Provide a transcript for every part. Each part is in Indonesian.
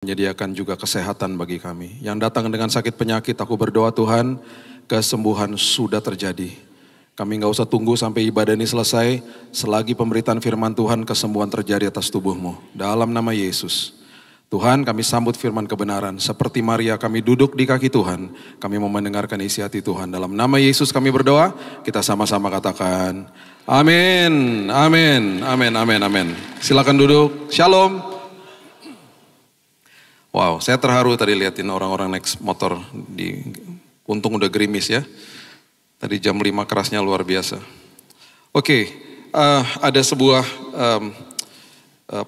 Menyediakan juga kesehatan bagi kami. Yang datang dengan sakit penyakit, aku berdoa Tuhan, kesembuhan sudah terjadi. Kami nggak usah tunggu sampai ibadah ini selesai, selagi pemberitaan firman Tuhan, kesembuhan terjadi atas tubuhmu. Dalam nama Yesus. Tuhan, kami sambut firman kebenaran. Seperti Maria, kami duduk di kaki Tuhan. Kami mau mendengarkan isi hati Tuhan. Dalam nama Yesus kami berdoa, kita sama-sama katakan, amin, amin, amin, amin, amin. Silakan duduk, shalom. Wow, saya terharu tadi liatin orang-orang naik motor untung udah gerimis ya. Tadi jam 5 kerasnya luar biasa. Oke, ada sebuah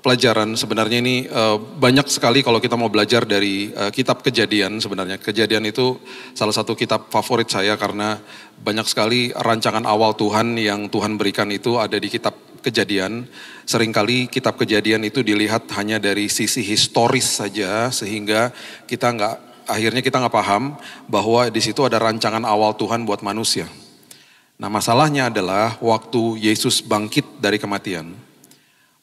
pelajaran sebenarnya ini banyak sekali kalau kita mau belajar dari kitab Kejadian sebenarnya. Kejadian itu salah satu kitab favorit saya karena banyak sekali rancangan awal Tuhan yang Tuhan berikan itu ada di kitab Kejadian. Seringkali kitab Kejadian itu dilihat hanya dari sisi historis saja sehingga akhirnya kita nggak paham bahwa di situ ada rancangan awal Tuhan buat manusia. Nah, masalahnya adalah waktu Yesus bangkit dari kematian,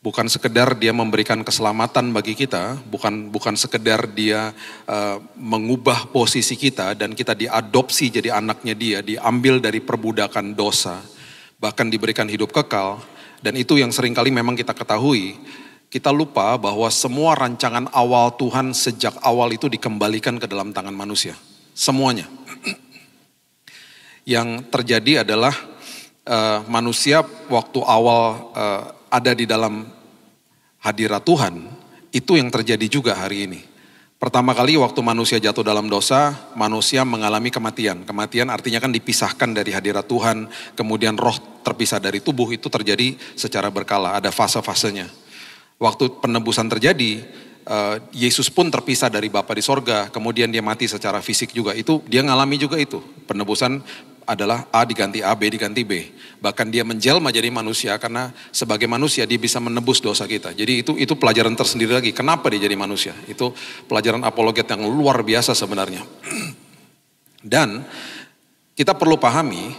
bukan sekedar dia memberikan keselamatan bagi kita, bukan sekedar dia mengubah posisi kita dan kita diadopsi jadi anaknya dia, diambil dari perbudakan dosa, bahkan diberikan hidup kekal. Dan itu yang seringkali memang kita ketahui, kita lupa bahwa semua rancangan awal Tuhan sejak awal itu dikembalikan ke dalam tangan manusia. Semuanya. Yang terjadi adalah manusia waktu awal ada di dalam hadirat Tuhan, itu yang terjadi juga hari ini. Pertama kali waktu manusia jatuh dalam dosa, manusia mengalami kematian. Kematian artinya kan dipisahkan dari hadirat Tuhan, kemudian roh terpisah dari tubuh, itu terjadi secara berkala, ada fase-fasenya. Waktu penebusan terjadi, Yesus pun terpisah dari Bapa di sorga, kemudian dia mati secara fisik juga, itu dia ngalami juga itu. Penebusan adalah A diganti A, B diganti B. Bahkan dia menjelma jadi manusia karena sebagai manusia dia bisa menebus dosa kita. Jadi itu pelajaran tersendiri lagi. Kenapa dia jadi manusia? Itu pelajaran apologet yang luar biasa sebenarnya. Dan kita perlu pahami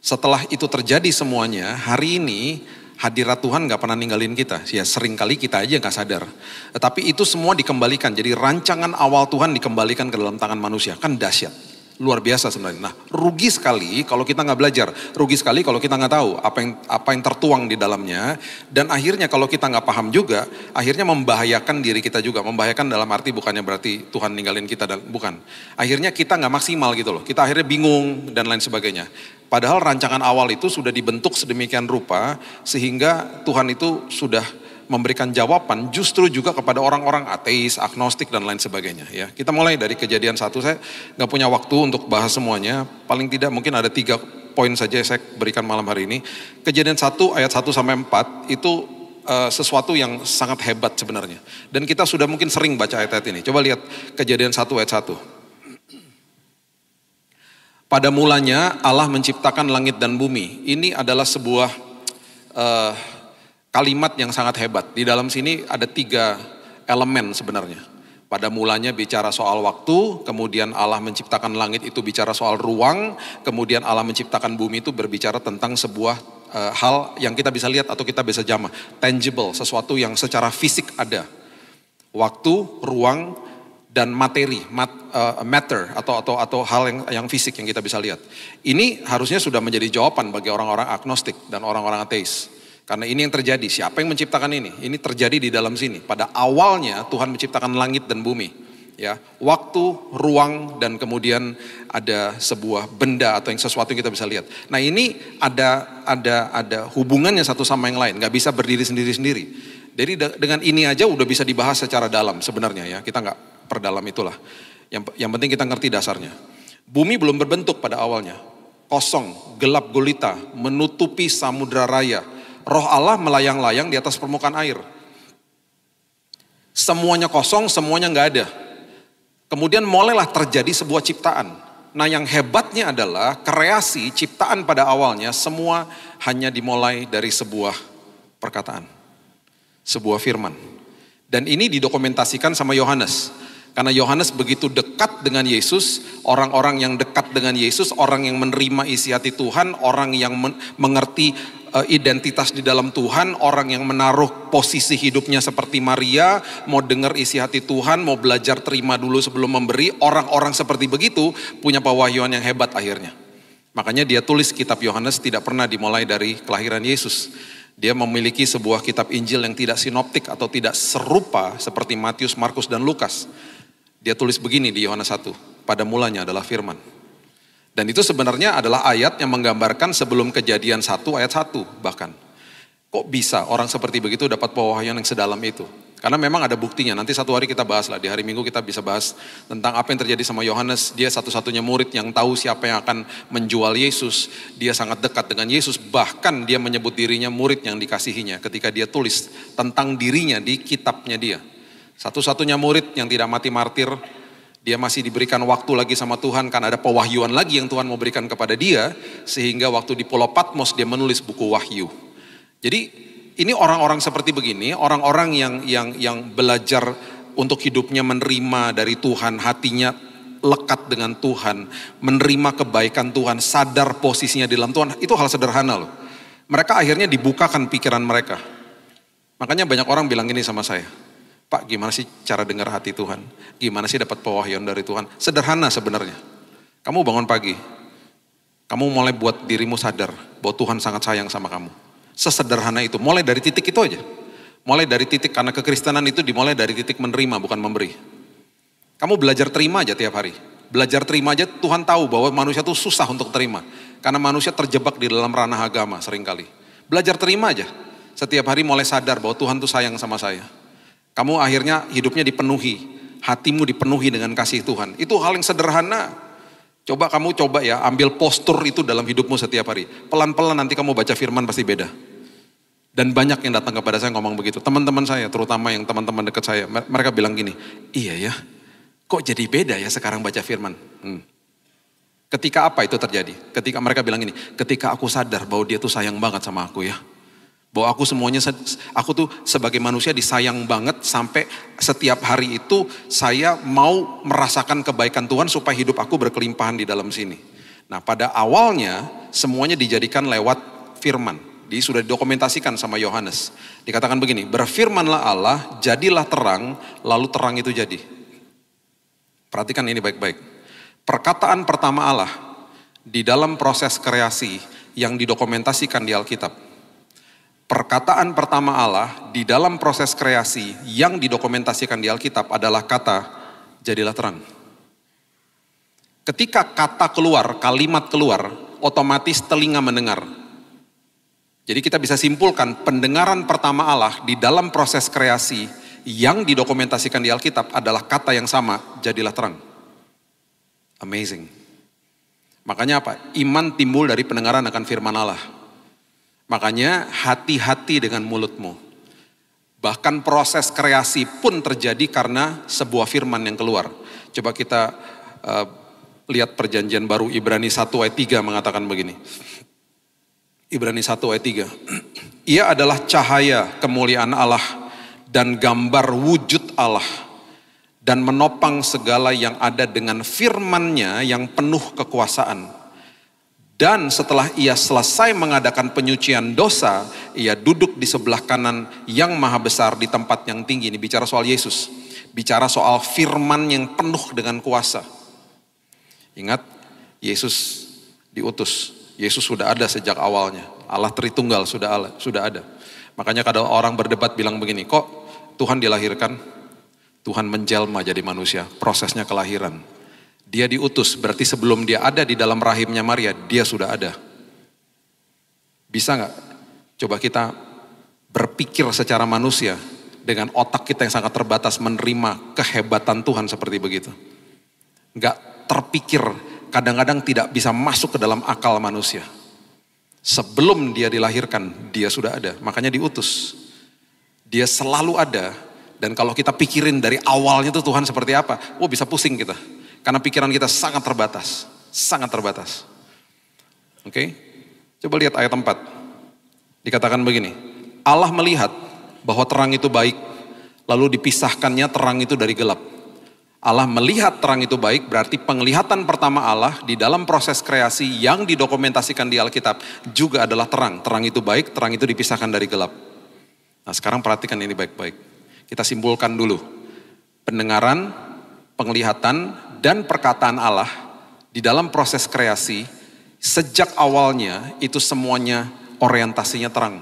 setelah itu terjadi semuanya, hari ini hadirat Tuhan gak pernah ninggalin kita. Ya seringkali kita aja gak sadar. Tetapi itu semua dikembalikan. Jadi rancangan awal Tuhan dikembalikan ke dalam tangan manusia. Kan dahsyat. Luar biasa sebenarnya. Nah, rugi sekali kalau kita nggak belajar, rugi sekali kalau kita nggak tahu apa yang tertuang di dalamnya, dan akhirnya kalau kita nggak paham juga, akhirnya membahayakan diri kita juga. Membahayakan dalam arti bukannya berarti Tuhan ninggalin kita, dan bukan. Akhirnya kita nggak maksimal gitu loh. Kita akhirnya bingung dan lain sebagainya. Padahal rancangan awal itu sudah dibentuk sedemikian rupa sehingga Tuhan itu sudah memberikan jawaban justru juga kepada orang-orang ateis, agnostik dan lain sebagainya ya. Kita mulai dari Kejadian 1, saya nggak punya waktu untuk bahas semuanya, paling tidak mungkin ada 3 poin saja saya berikan malam hari ini. Kejadian 1 ayat 1 sampai 4 itu sesuatu yang sangat hebat sebenarnya. Dan kita sudah mungkin sering baca ayat-ayat ini. Coba lihat Kejadian 1 ayat 1. Pada mulanya Allah menciptakan langit dan bumi. Ini adalah sebuah kalimat yang sangat hebat. Di dalam sini ada 3 elemen sebenarnya. Pada mulanya bicara soal waktu, kemudian Allah menciptakan langit itu bicara soal ruang, kemudian Allah menciptakan bumi itu berbicara tentang sebuah hal yang kita bisa lihat atau kita bisa jamah. Tangible, sesuatu yang secara fisik ada. Waktu, ruang, dan materi, matter atau hal yang fisik yang kita bisa lihat. Ini harusnya sudah menjadi jawaban bagi orang-orang agnostik dan orang-orang ateis. Karena ini yang terjadi, siapa yang menciptakan ini? Ini terjadi di dalam sini. Pada awalnya Tuhan menciptakan langit dan bumi. Ya, waktu, ruang, dan kemudian ada sebuah benda atau sesuatu yang kita bisa lihat. Nah ini ada hubungannya satu sama yang lain, nggak bisa berdiri sendiri-sendiri. Jadi dengan ini aja udah bisa dibahas secara dalam sebenarnya ya. Kita nggak perdalam itulah. Yang penting kita ngerti dasarnya. Bumi belum berbentuk pada awalnya, kosong, gelap gulita, menutupi samudra raya. Roh Allah melayang-layang di atas permukaan air. Semuanya kosong, semuanya nggak ada. Kemudian mulailah terjadi sebuah ciptaan. Nah yang hebatnya adalah kreasi, ciptaan pada awalnya semua hanya dimulai dari sebuah perkataan. Sebuah firman. Dan ini didokumentasikan sama Yohanes. Karena Yohanes begitu dekat dengan Yesus, orang-orang yang dekat dengan Yesus, orang yang menerima isi hati Tuhan, orang yang mengerti identitas di dalam Tuhan, orang yang menaruh posisi hidupnya seperti Maria, mau dengar isi hati Tuhan, mau belajar terima dulu sebelum memberi, orang-orang seperti begitu punya pewahyuan yang hebat akhirnya. Makanya dia tulis kitab Yohanes tidak pernah dimulai dari kelahiran Yesus. Dia memiliki sebuah kitab Injil yang tidak sinoptik atau tidak serupa seperti Matius, Markus, dan Lukas. Dia tulis begini di Yohanes 1, pada mulanya adalah firman. Dan itu sebenarnya adalah ayat yang menggambarkan sebelum Kejadian 1 ayat 1 bahkan. Kok bisa orang seperti begitu dapat pewahyuan yang sedalam itu? Karena memang ada buktinya, nanti satu hari kita bahas lah, di hari Minggu kita bisa bahas tentang apa yang terjadi sama Yohanes. Dia satu-satunya murid yang tahu siapa yang akan menjual Yesus. Dia sangat dekat dengan Yesus, bahkan dia menyebut dirinya murid yang dikasihinya ketika dia tulis tentang dirinya di kitabnya dia. Satu-satunya murid yang tidak mati martir. Dia masih diberikan waktu lagi sama Tuhan karena ada pewahyuan lagi yang Tuhan mau berikan kepada dia. Sehingga waktu di Pulau Patmos dia menulis buku Wahyu. Jadi ini orang-orang seperti begini, orang-orang yang belajar untuk hidupnya menerima dari Tuhan, hatinya lekat dengan Tuhan, menerima kebaikan Tuhan, sadar posisinya di dalam Tuhan. Itu hal sederhana loh. Mereka akhirnya dibukakan pikiran mereka. Makanya banyak orang bilang gini sama saya, Pak, gimana sih cara dengar hati Tuhan? Gimana sih dapat pewahyuan dari Tuhan? Sederhana sebenarnya. Kamu bangun pagi, kamu mulai buat dirimu sadar bahwa Tuhan sangat sayang sama kamu. Sesederhana itu, mulai dari titik itu aja. Mulai dari titik, karena kekristenan itu dimulai dari titik menerima, bukan memberi. Kamu belajar terima aja tiap hari. Belajar terima aja, Tuhan tahu bahwa manusia itu susah untuk terima. Karena manusia terjebak di dalam ranah agama seringkali. Belajar terima aja. Setiap hari mulai sadar bahwa Tuhan tuh sayang sama saya. Kamu akhirnya hidupnya dipenuhi, hatimu dipenuhi dengan kasih Tuhan. Itu hal yang sederhana. Coba kamu ya, ambil postur itu dalam hidupmu setiap hari. Pelan-pelan nanti kamu baca firman pasti beda. Dan banyak yang datang kepada saya ngomong begitu. Teman-teman saya, terutama yang teman-teman dekat saya, mereka bilang gini, iya ya, kok jadi beda ya sekarang baca firman. Ketika apa itu terjadi? Ketika mereka bilang gini, ketika aku sadar bahwa dia tuh sayang banget sama aku ya. Bahwa aku tuh sebagai manusia disayang banget sampai setiap hari itu saya mau merasakan kebaikan Tuhan supaya hidup aku berkelimpahan di dalam sini. Nah pada awalnya semuanya dijadikan lewat firman. Sudah didokumentasikan sama Yohanes. Dikatakan begini, berfirmanlah Allah, jadilah terang, lalu terang itu jadi. Perhatikan ini baik-baik. Perkataan pertama Allah di dalam proses kreasi yang didokumentasikan di Alkitab. Perkataan pertama Allah di dalam proses kreasi yang didokumentasikan di Alkitab adalah kata, jadilah terang. Ketika kata keluar, kalimat keluar, otomatis telinga mendengar. Jadi kita bisa simpulkan pendengaran pertama Allah di dalam proses kreasi yang didokumentasikan di Alkitab adalah kata yang sama, jadilah terang. Amazing. Makanya apa? Iman timbul dari pendengaran akan firman Allah. Makanya hati-hati dengan mulutmu. Bahkan proses kreasi pun terjadi karena sebuah firman yang keluar. Coba kita lihat perjanjian baru Ibrani 1 ayat 3 mengatakan begini. Ibrani 1 ayat 3. Ia adalah cahaya kemuliaan Allah dan gambar wujud Allah. Dan menopang segala yang ada dengan firman-Nya yang penuh kekuasaan. Dan setelah ia selesai mengadakan penyucian dosa, ia duduk di sebelah kanan yang maha besar di tempat yang tinggi. Ini bicara soal Yesus. Bicara soal firman yang penuh dengan kuasa. Ingat, Yesus diutus. Yesus sudah ada sejak awalnya. Allah Tritunggal sudah ada. Makanya kalau orang berdebat bilang begini, kok Tuhan dilahirkan? Tuhan menjelma jadi manusia, prosesnya kelahiran. Dia diutus, berarti sebelum dia ada di dalam rahimnya Maria, dia sudah ada. Bisa gak? Coba kita berpikir secara manusia, dengan otak kita yang sangat terbatas menerima kehebatan Tuhan seperti begitu. Gak terpikir, kadang-kadang tidak bisa masuk ke dalam akal manusia. Sebelum dia dilahirkan, dia sudah ada, makanya diutus. Dia selalu ada, dan kalau kita pikirin dari awalnya tuh Tuhan seperti apa, bisa pusing kita. Karena pikiran kita sangat terbatas. Sangat terbatas. Oke? Coba lihat ayat 4. Dikatakan begini. Allah melihat bahwa terang itu baik. Lalu dipisahkannya terang itu dari gelap. Allah melihat terang itu baik, berarti penglihatan pertama Allah di dalam proses kreasi yang didokumentasikan di Alkitab juga adalah terang. Terang itu baik, terang itu dipisahkan dari gelap. Nah sekarang perhatikan ini baik-baik. Kita simpulkan dulu. Pendengaran, penglihatan, dan perkataan Allah di dalam proses kreasi, sejak awalnya itu semuanya orientasinya terang.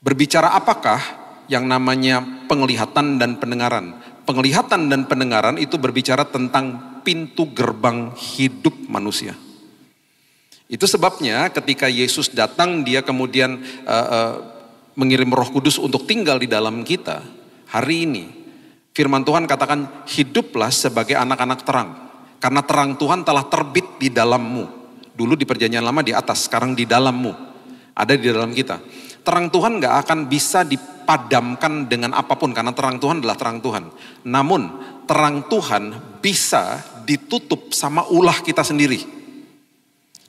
Berbicara apakah yang namanya penglihatan dan pendengaran? Penglihatan dan pendengaran itu berbicara tentang pintu gerbang hidup manusia. Itu sebabnya ketika Yesus datang, dia kemudian mengirim Roh Kudus untuk tinggal di dalam kita. Hari ini firman Tuhan katakan, hiduplah sebagai anak-anak terang. Karena terang Tuhan telah terbit di dalammu. Dulu di perjanjian lama di atas, sekarang di dalammu. Ada di dalam kita. Terang Tuhan gak akan bisa dipadamkan dengan apapun, karena terang Tuhan adalah terang Tuhan. Namun terang Tuhan bisa ditutup sama ulah kita sendiri.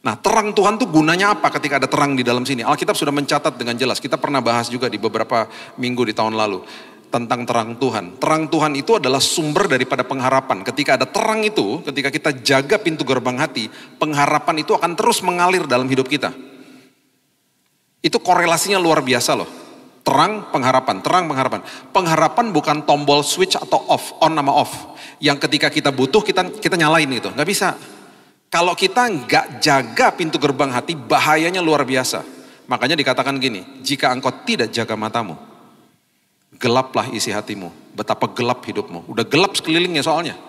Nah terang Tuhan tuh gunanya apa ketika ada terang di dalam sini? Alkitab sudah mencatat dengan jelas, kita pernah bahas juga di beberapa minggu di tahun lalu. Tentang terang Tuhan. Terang Tuhan itu adalah sumber daripada pengharapan. Ketika ada terang itu, ketika kita jaga pintu gerbang hati, pengharapan itu akan terus mengalir dalam hidup kita. Itu korelasinya luar biasa loh. Terang, pengharapan, terang, pengharapan. Pengharapan bukan tombol switch atau off, on sama off. Yang ketika kita butuh, kita nyalain gitu. Gak bisa. Kalau kita gak jaga pintu gerbang hati, bahayanya luar biasa. Makanya dikatakan gini, jika engkau tidak jaga matamu, gelaplah isi hatimu. Betapa gelap hidupmu. Udah gelap sekelilingnya soalnya.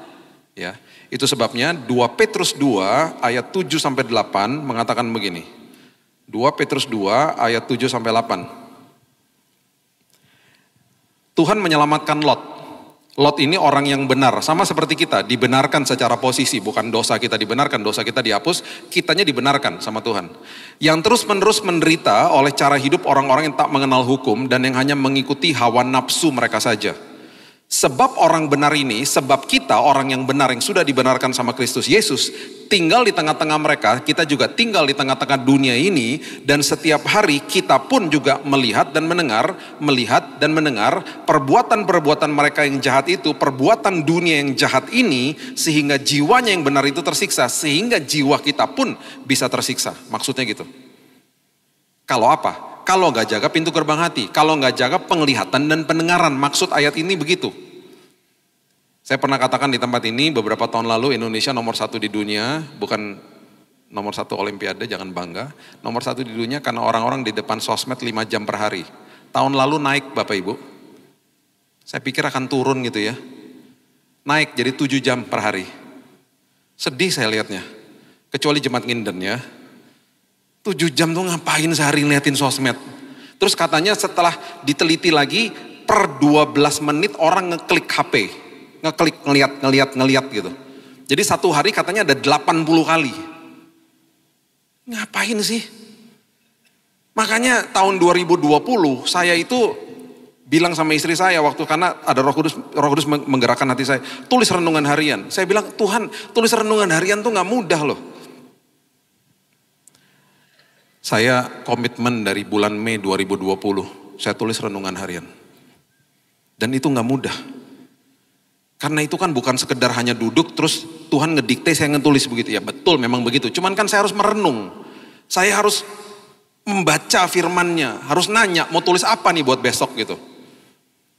Ya, itu sebabnya 2 Petrus 2 ayat 7-8 mengatakan begini. 2 Petrus 2 ayat 7-8. Tuhan menyelamatkan Lot. Lot ini orang yang benar, sama seperti kita, dibenarkan secara posisi, bukan dosa kita dibenarkan, dosa kita dihapus, kitanya dibenarkan sama Tuhan. Yang terus-menerus menderita oleh cara hidup orang-orang yang tak mengenal hukum dan yang hanya mengikuti hawa nafsu mereka saja. Sebab orang benar ini, sebab kita orang yang benar yang sudah dibenarkan sama Kristus Yesus, tinggal di tengah-tengah mereka, kita juga tinggal di tengah-tengah dunia ini, dan setiap hari kita pun juga melihat dan mendengar perbuatan-perbuatan mereka yang jahat itu, perbuatan dunia yang jahat ini, sehingga jiwanya yang benar itu tersiksa, sehingga jiwa kita pun bisa tersiksa. Maksudnya gitu. Kalau apa? Kalau nggak jaga pintu gerbang hati, kalau nggak jaga penglihatan dan pendengaran, maksud ayat ini begitu. Saya pernah katakan di tempat ini beberapa tahun lalu, Indonesia nomor 1 di dunia, bukan nomor 1 Olimpiade, jangan bangga. Nomor 1 di dunia karena orang-orang di depan sosmed 5 jam per hari. Tahun lalu naik Bapak Ibu. Saya pikir akan turun gitu ya. Naik jadi 7 jam per hari. Sedih saya lihatnya. Kecuali jemaat nginden ya. 7 jam tuh ngapain sehari ngeliatin sosmed. Terus katanya setelah diteliti lagi, per 12 menit orang ngeklik HP. Ngeklik, ngeliat gitu. Jadi satu hari katanya ada 80 kali. Ngapain sih? Makanya tahun 2020 saya itu bilang sama istri saya waktu, karena ada Roh Kudus menggerakkan hati saya. Tulis renungan harian. Saya bilang, Tuhan tulis renungan harian tuh gak mudah loh. Saya komitmen dari bulan Mei 2020, saya tulis renungan harian. Dan itu gak mudah. Karena itu kan bukan sekedar hanya duduk terus Tuhan ngedikte saya ngetulis begitu. Ya betul memang begitu, cuman kan saya harus merenung. Saya harus membaca firman-Nya, harus nanya mau tulis apa nih buat besok gitu.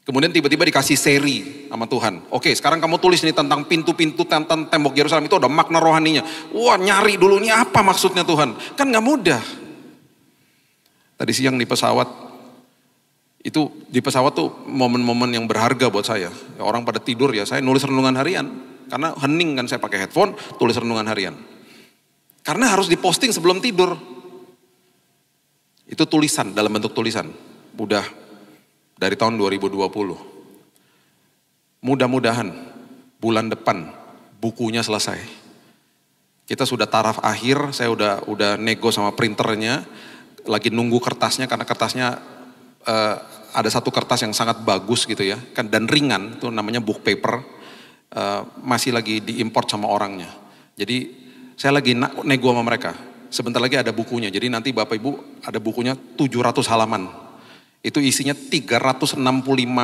Kemudian tiba-tiba dikasih seri sama Tuhan. Oke, sekarang kamu tulis nih tentang pintu-pintu, tentang tembok Yerusalem, itu ada makna rohaninya. Wah, nyari dulu ini apa maksudnya Tuhan. Kan gak mudah. Tadi siang di pesawat, itu di pesawat tuh momen-momen yang berharga buat saya. Ya, orang pada tidur ya, saya nulis renungan harian. Karena hening kan, saya pakai headphone, tulis renungan harian. Karena harus diposting sebelum tidur. Itu tulisan, dalam bentuk tulisan. Udah dari tahun 2020. Mudah-mudahan bulan depan bukunya selesai. Kita sudah taraf akhir, saya udah nego sama printernya. Lagi nunggu kertasnya, karena kertasnya ada satu kertas yang sangat bagus gitu ya, kan, dan ringan, itu namanya book paper, masih lagi diimport sama orangnya. Jadi saya lagi nego sama mereka, sebentar lagi ada bukunya, jadi nanti Bapak Ibu ada bukunya 700 halaman. Itu isinya 365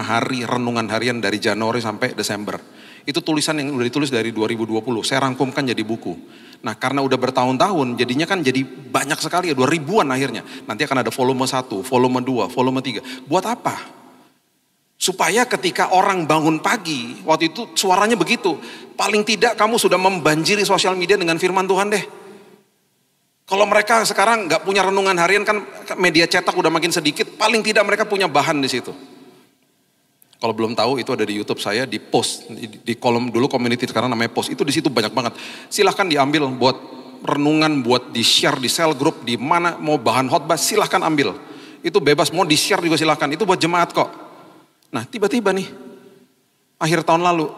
hari renungan harian dari Januari sampai Desember. Itu tulisan yang udah ditulis dari 2020, saya rangkumkan jadi buku. Nah karena udah bertahun-tahun, jadinya kan jadi banyak sekali ya, 2000-an akhirnya. Nanti akan ada volume 1, volume 2, volume 3. Buat apa? Supaya ketika orang bangun pagi, waktu itu suaranya begitu. Paling tidak kamu sudah membanjiri sosial media dengan firman Tuhan deh. Kalau mereka sekarang nggak punya renungan harian kan media cetak udah makin sedikit, paling tidak mereka punya bahan di situ. Kalau belum tahu itu ada di YouTube saya, di post di kolom dulu community, sekarang namanya post. Itu di situ banyak banget. Silahkan diambil buat renungan, buat di share di cell group, di mana mau bahan khotbah silahkan ambil. Itu bebas, mau di share juga silahkan. Itu buat jemaat kok. Nah tiba-tiba nih akhir tahun lalu,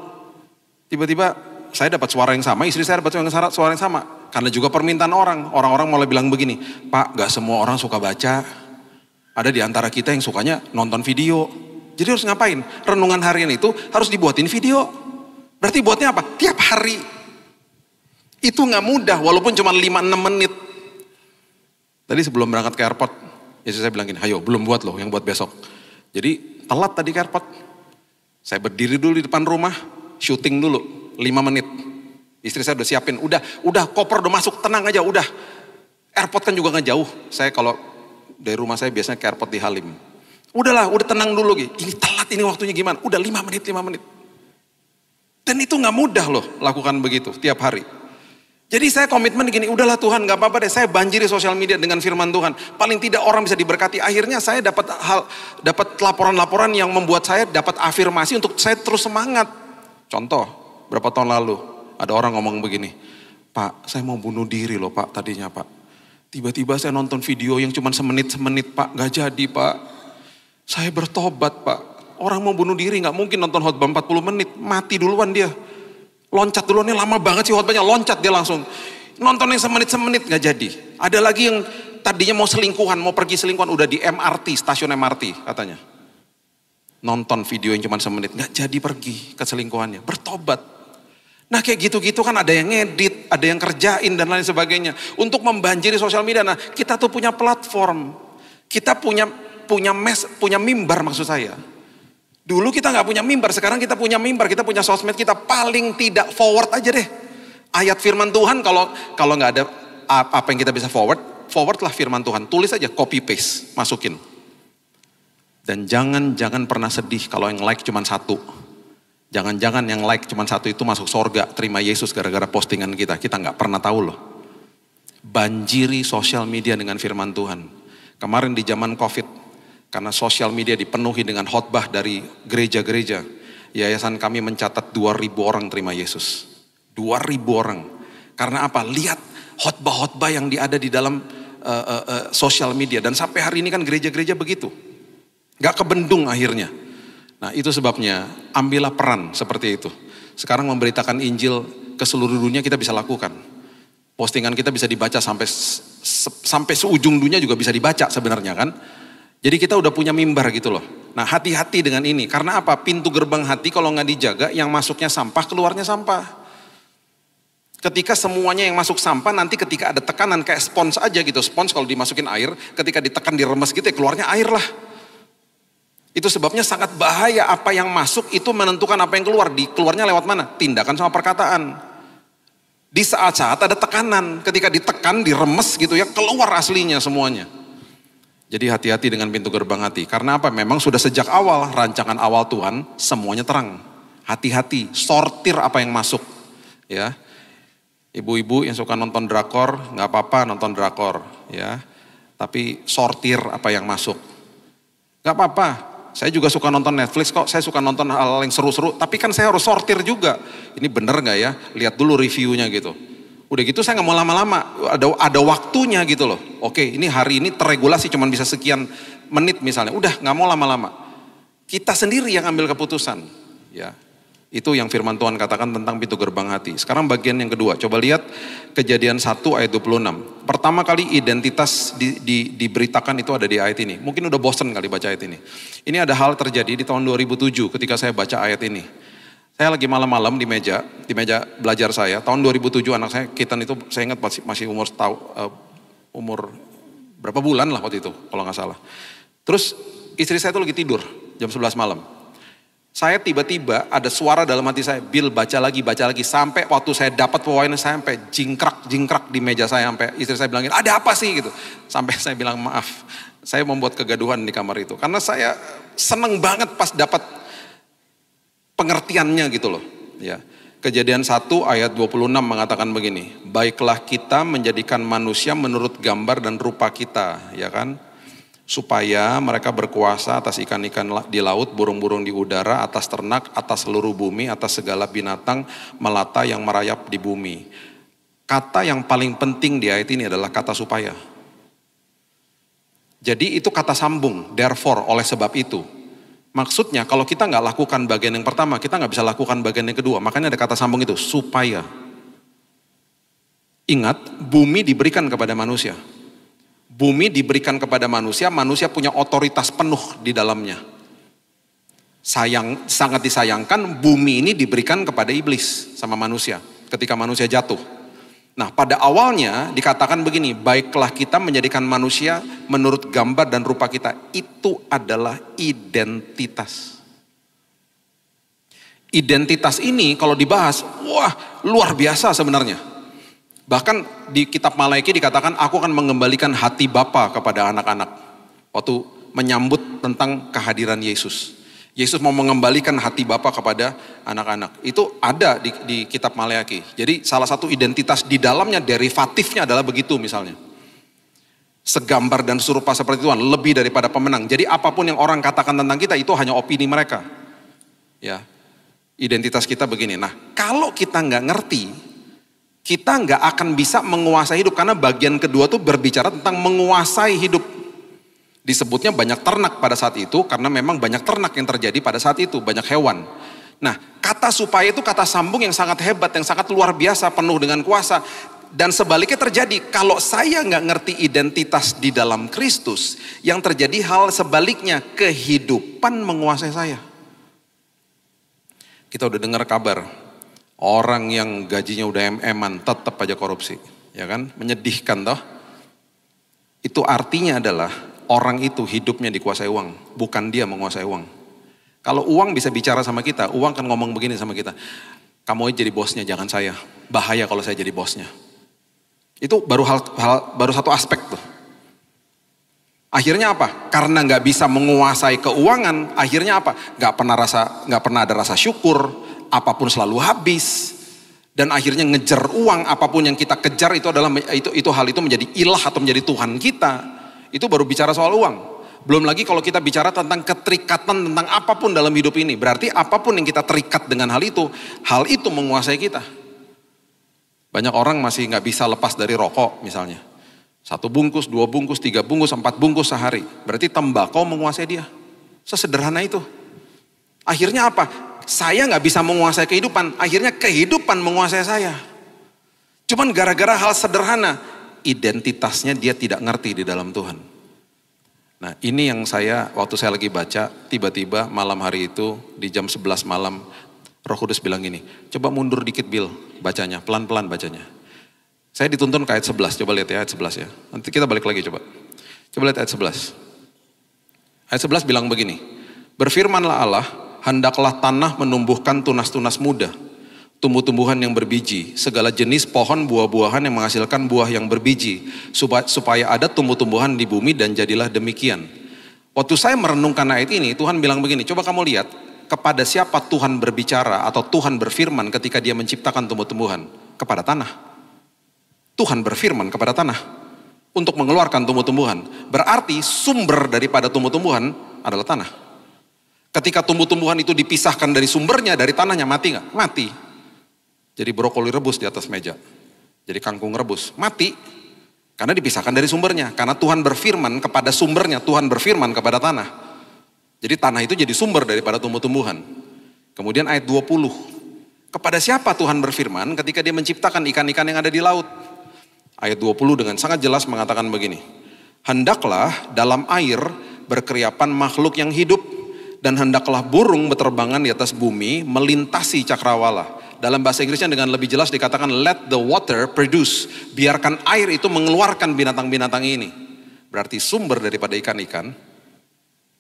tiba-tiba saya dapat suara yang sama, istri saya dapat suara yang sama. Karena juga permintaan orang-orang mulai bilang begini, Pak, gak semua orang suka baca. Ada di antara kita yang sukanya nonton video. Jadi harus ngapain? Renungan harian itu harus dibuatin video. Berarti buatnya apa? Tiap hari. Itu gak mudah, walaupun cuma 5-6 menit. Tadi sebelum berangkat ke airport, istri saya bilang gini, ayo belum buat loh yang buat besok. Jadi telat tadi ke airport. Saya berdiri dulu di depan rumah, syuting dulu 5 menit. Istri saya udah siapin, udah koper udah masuk, tenang aja, udah. Airport kan juga gak jauh. Saya kalau dari rumah saya biasanya ke airport di Halim. Udahlah, udah tenang dulu gitu. Ini telat, ini waktunya gimana? Udah 5 menit. Dan itu gak mudah loh lakukan begitu tiap hari. Jadi saya komitmen gini, udahlah Tuhan gak apa-apa deh. Saya banjiri sosial media dengan firman Tuhan. Paling tidak orang bisa diberkati. Akhirnya saya dapat laporan-laporan yang membuat saya dapat afirmasi untuk saya terus semangat. Contoh, berapa tahun lalu ada orang ngomong begini, Pak saya mau bunuh diri loh Pak tadinya Pak. Tiba-tiba saya nonton video yang cuma semenit Pak, gak jadi Pak. Saya bertobat Pak, orang mau bunuh diri gak mungkin nonton khotbah 40 menit, mati duluan dia. Loncat duluan, ini lama banget sih khotbahnya, loncat dia langsung. Nonton yang semenit gak jadi. Ada lagi yang tadinya mau selingkuhan, mau pergi selingkuhan, udah di MRT, stasiun MRT katanya. Nonton video yang cuma semenit, gak jadi pergi ke selingkuhannya, bertobat. Nah kayak gitu-gitu kan ada yang ngedit, ada yang kerjain dan lain sebagainya. Untuk membanjiri sosial media, nah kita tuh punya platform. Kita punya mimbar maksud saya. Dulu kita nggak punya mimbar, sekarang kita punya mimbar, kita punya sosmed, kita paling tidak forward aja deh. Ayat firman Tuhan kalau nggak ada apa yang kita bisa forward lah firman Tuhan. Tulis aja, copy paste, masukin. Dan jangan pernah sedih kalau yang like cuma 1. Jangan-jangan yang like cuma 1 itu masuk sorga, terima Yesus gara-gara postingan kita. Kita nggak pernah tahu loh. Banjiri sosial media dengan firman Tuhan. Kemarin di zaman COVID, karena sosial media dipenuhi dengan khotbah dari gereja-gereja, yayasan kami mencatat 2.000 orang terima Yesus. 2.000 orang. Karena apa? Lihat khotbah-khotbah yang ada di dalam sosial media. Dan sampai hari ini kan gereja-gereja begitu. Gak kebendung akhirnya. Nah itu sebabnya ambillah peran seperti itu. Sekarang memberitakan Injil ke seluruh dunia kita bisa lakukan. Postingan kita bisa dibaca sampai seujung dunia juga bisa dibaca sebenarnya kan. Jadi kita udah punya mimbar gitu loh. Nah hati-hati dengan ini. Karena apa? Pintu gerbang hati kalau nggak dijaga, yang masuknya sampah, keluarnya sampah. Ketika semuanya yang masuk sampah, nanti ketika ada tekanan kayak spons aja gitu. Spons kalau dimasukin air, ketika ditekan diremes gitu ya keluarnya air lah. Itu sebabnya sangat bahaya, apa yang masuk itu menentukan apa yang keluar. Keluarnya lewat mana? Tindakan sama perkataan. Di saat-saat ada tekanan, ketika ditekan, diremes gitu ya, keluar aslinya semuanya. Jadi hati-hati dengan pintu gerbang hati. Karena apa? Memang sudah sejak awal, rancangan awal Tuhan, semuanya terang. Hati-hati, sortir apa yang masuk. Ya, ibu-ibu yang suka nonton drakor, nggak apa-apa nonton drakor. Ya, tapi sortir apa yang masuk. Nggak apa-apa. Saya juga suka nonton Netflix kok, saya suka nonton hal yang seru-seru. Tapi kan saya harus sortir juga. Ini bener nggak ya? Lihat dulu reviewnya gitu. Udah gitu saya nggak mau lama-lama, ada waktunya gitu loh. Oke, ini hari ini terregulasi cuman bisa sekian menit misalnya. Udah nggak mau lama-lama. Kita sendiri yang ambil keputusan. Ya, itu yang firman Tuhan katakan tentang pintu gerbang hati. Sekarang bagian yang kedua, coba lihat Kejadian 1 ayat 26. Pertama kali identitas diberitakan itu ada di ayat ini. Mungkin udah bosen kali baca ayat ini. Ini ada hal terjadi di tahun 2007 ketika saya baca ayat ini. Saya lagi malam-malam di meja belajar saya, tahun 2007 anak saya, Kitan itu saya ingat masih umur berapa bulan lah waktu itu kalau nggak salah. Terus istri saya tuh lagi tidur jam 11 malam. Saya tiba-tiba ada suara dalam hati saya, Bill baca lagi, sampai waktu saya dapat pewahyuan saya sampai jingkrak di meja saya, sampai istri saya bilangin, ada apa sih gitu. Sampai saya bilang maaf, saya membuat kegaduhan di kamar itu. Karena saya seneng banget pas dapat pengertiannya gitu loh. Ya. Kejadian 1 ayat 26 mengatakan begini, baiklah kita menjadikan manusia menurut gambar dan rupa kita, ya kan? Supaya mereka berkuasa atas ikan-ikan di laut, burung-burung di udara, atas ternak, atas seluruh bumi, atas segala binatang melata yang merayap di bumi. Kata yang paling penting di ayat ini adalah kata supaya. Jadi itu kata sambung, therefore, oleh sebab itu. Maksudnya kalau kita nggak lakukan bagian yang pertama, kita nggak bisa lakukan bagian yang kedua. Makanya ada kata sambung itu, supaya. Ingat, bumi diberikan kepada manusia. Bumi diberikan kepada manusia, manusia punya otoritas penuh di dalamnya. Sangat disayangkan bumi ini diberikan kepada iblis sama manusia ketika manusia jatuh. Nah, pada awalnya dikatakan begini, baiklah kita menjadikan manusia menurut gambar dan rupa kita. Itu adalah identitas. Identitas ini kalau dibahas, wah luar biasa sebenarnya. Bahkan di kitab Malaiki dikatakan, aku akan mengembalikan hati Bapa kepada anak-anak. Waktu menyambut tentang kehadiran Yesus. Yesus mau mengembalikan hati Bapa kepada anak-anak. Itu ada di kitab Maleaki. Jadi salah satu identitas di dalamnya, derivatifnya adalah begitu misalnya. Segambar dan serupa seperti Tuhan, lebih daripada pemenang. Jadi apapun yang orang katakan tentang kita itu hanya opini mereka. Ya, identitas kita begini. Nah, kalau kita nggak ngerti, kita nggak akan bisa menguasai hidup. Karena bagian kedua tuh berbicara tentang menguasai hidup. Disebutnya banyak ternak pada saat itu karena memang banyak ternak yang terjadi pada saat itu, banyak hewan. Nah, kata supaya itu kata sambung yang sangat hebat, yang sangat luar biasa, penuh dengan kuasa. Dan sebaliknya terjadi, kalau saya nggak ngerti identitas di dalam Kristus, yang terjadi hal sebaliknya, kehidupan menguasai saya. Kita udah dengar kabar, orang yang gajinya udah MM-an tetap aja korupsi, ya kan? Menyedihkan toh. Itu artinya adalah orang itu hidupnya dikuasai uang, bukan dia menguasai uang. Kalau uang bisa bicara sama kita, uang kan ngomong begini sama kita, kamu aja jadi bosnya, jangan saya. Bahaya kalau saya jadi bosnya. Itu baru baru satu aspek tuh. Akhirnya apa? Karena nggak bisa menguasai keuangan, akhirnya apa? Nggak pernah ada rasa syukur, apapun selalu habis. Dan akhirnya ngejar uang, apapun yang kita kejar itu adalah hal itu menjadi ilah atau menjadi Tuhan kita. Itu baru bicara soal uang. Belum lagi kalau kita bicara tentang keterikatan tentang apapun dalam hidup ini. Berarti apapun yang kita terikat dengan hal itu menguasai kita. Banyak orang masih nggak bisa lepas dari rokok misalnya. 1 bungkus, 2 bungkus, 3 bungkus, 4 bungkus sehari. Berarti tembakau menguasai dia. Sesederhana itu. Akhirnya apa? Saya nggak bisa menguasai kehidupan. Akhirnya kehidupan menguasai saya. Cuman gara-gara hal sederhana. Identitasnya dia tidak ngerti di dalam Tuhan. Nah, ini yang waktu saya lagi baca, tiba-tiba malam hari itu di jam 11 malam Roh Kudus bilang gini, coba mundur dikit Bill bacanya, pelan-pelan bacanya. Saya dituntun ke ayat 11, coba lihat ya ayat 11 ya. Nanti kita balik lagi coba. Coba lihat ayat 11. Ayat 11 bilang begini, berfirmanlah Allah, hendaklah tanah menumbuhkan tunas-tunas muda, tumbuh-tumbuhan yang berbiji, segala jenis pohon buah-buahan yang menghasilkan buah yang berbiji, supaya ada tumbuh-tumbuhan di bumi dan jadilah demikian. Waktu saya merenungkan ayat ini, Tuhan bilang begini, coba kamu lihat, kepada siapa Tuhan berbicara atau Tuhan berfirman ketika dia menciptakan tumbuh-tumbuhan? Kepada tanah. Tuhan berfirman kepada tanah untuk mengeluarkan tumbuh-tumbuhan. Berarti sumber daripada tumbuh-tumbuhan adalah tanah. Ketika tumbuh-tumbuhan itu dipisahkan dari sumbernya, dari tanahnya, mati nggak? Mati. Jadi brokoli rebus di atas meja. Jadi kangkung rebus. Mati. Karena dipisahkan dari sumbernya. Karena Tuhan berfirman kepada sumbernya. Tuhan berfirman kepada tanah. Jadi tanah itu jadi sumber daripada tumbuh-tumbuhan. Kemudian ayat 20. Kepada siapa Tuhan berfirman ketika dia menciptakan ikan-ikan yang ada di laut? Ayat 20 dengan sangat jelas mengatakan begini. Hendaklah dalam air berkeriapan makhluk yang hidup. Dan hendaklah burung berterbangan di atas bumi melintasi cakrawala. Dalam bahasa Inggrisnya dengan lebih jelas dikatakan let the water produce. Biarkan air itu mengeluarkan binatang-binatang ini. Berarti sumber daripada ikan-ikan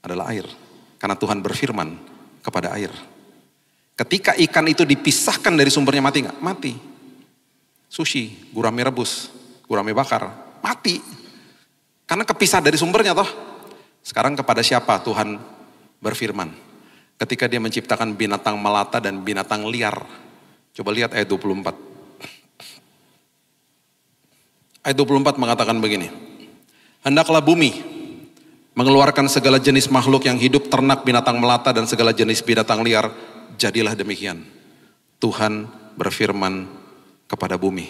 adalah air. Karena Tuhan berfirman kepada air. Ketika ikan itu dipisahkan dari sumbernya mati nggak? Mati. Sushi, gurame rebus, gurame bakar, mati. Karena kepisah dari sumbernya toh. Sekarang kepada siapa Tuhan berfirman? Ketika dia menciptakan binatang melata dan binatang liar. Coba lihat ayat 24. Ayat 24 mengatakan begini. Hendaklah bumi mengeluarkan segala jenis makhluk yang hidup, ternak, binatang melata, dan segala jenis binatang liar. Jadilah demikian. Tuhan berfirman kepada bumi.